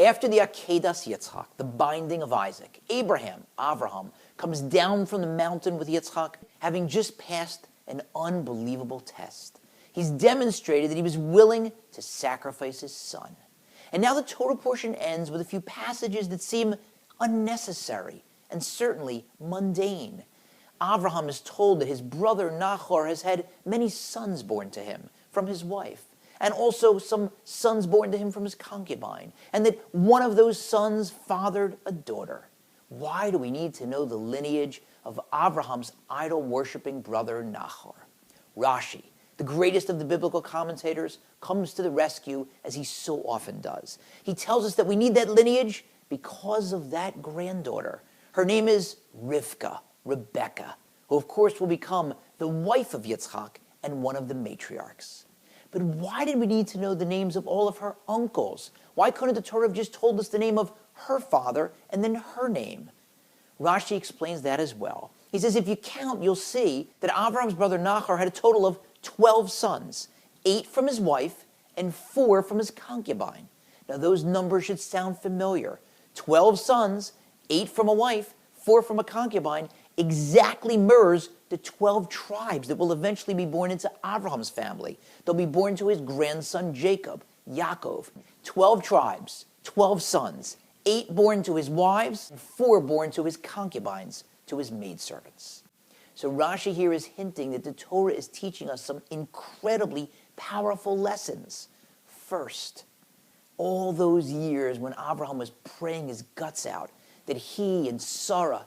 After the Akedas Yitzchak, the binding of Isaac, Avraham, comes down from the mountain with Yitzchak, having just passed an unbelievable test. He's demonstrated that he was willing to sacrifice his son. And now the Torah portion ends with a few passages that seem unnecessary and certainly mundane. Avraham is told that his brother Nahor has had many sons born to him from his wife, and also some sons born to him from his concubine, and that one of those sons fathered a daughter. Why do we need to know the lineage of Avraham's idol-worshipping brother Nahor? Rashi, the greatest of the biblical commentators, comes to the rescue as he so often does. He tells us that we need that lineage because of that granddaughter. Her name is Rivka, Rebecca, who of course will become the wife of Yitzchak and one of the matriarchs. But why did we need to know the names of all of her uncles? Why couldn't the Torah have just told us the name of her father and then her name? Rashi explains that as well. He says if you count, you'll see that Avram's brother Nahor had a total of 12 sons, 8 from his wife and 4 from his concubine. Now those numbers should sound familiar. 12 sons, 8 from a wife, 4 from a concubine, exactly mirrors the 12 tribes that will eventually be born into Avraham's family. They'll be born to his grandson Jacob, Yaakov. 12 tribes, 12 sons, 8 born to his wives, and 4 born to his concubines, to his maidservants. So Rashi here is hinting that the Torah is teaching us some incredibly powerful lessons. First, all those years when Abraham was praying his guts out that he and Sarah,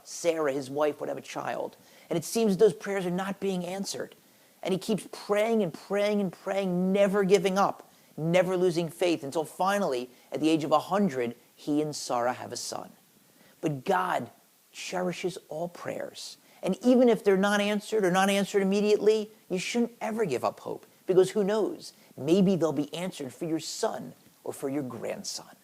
his wife, would have a child. And it seems that those prayers are not being answered. And he keeps praying and praying and praying, never giving up, never losing faith, until finally, at the age of 100, he and Sarah have a son. But God cherishes all prayers. And even if they're not answered or not answered immediately, you shouldn't ever give up hope. Because who knows, maybe they'll be answered for your son or for your grandson.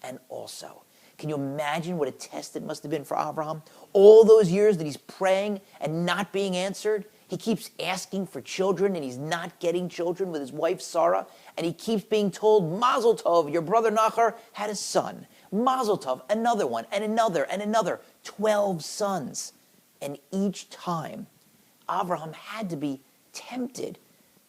And also, can you imagine what a test it must have been for Abraham? All those years that he's praying and not being answered. He keeps asking for children and he's not getting children with his wife Sarah. And he keeps being told, Mazel Tov, your brother Nahor had a son. Mazel Tov, another one, and another, and another. 12 sons. And each time, Abraham had to be tempted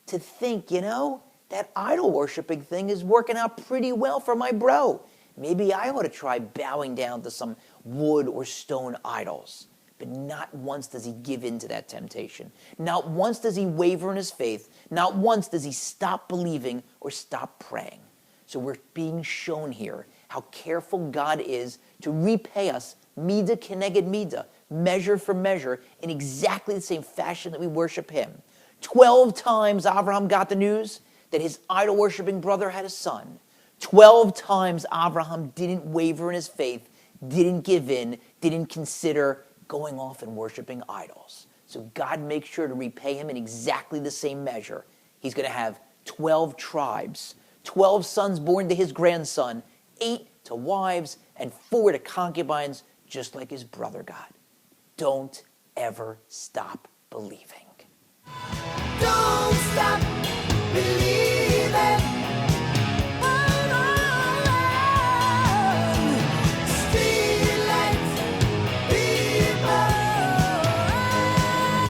to think, that idol-worshiping thing is working out pretty well for my bro. Maybe I ought to try bowing down to some wood or stone idols. But not once does he give in to that temptation. Not once does he waver in his faith. Not once does he stop believing or stop praying. So we're being shown here how careful God is to repay us midah keneged midah, measure for measure, in exactly the same fashion that we worship him. 12 times Abraham got the news that his idol-worshiping brother had a son. 12 times Abraham didn't waver in his faith, didn't give in, didn't consider going off and worshiping idols. So God makes sure to repay him in exactly the same measure. He's going to have 12 tribes, 12 sons born to his grandson, 8 to wives, and 4 to concubines, just like his brother God. Don't ever stop believing.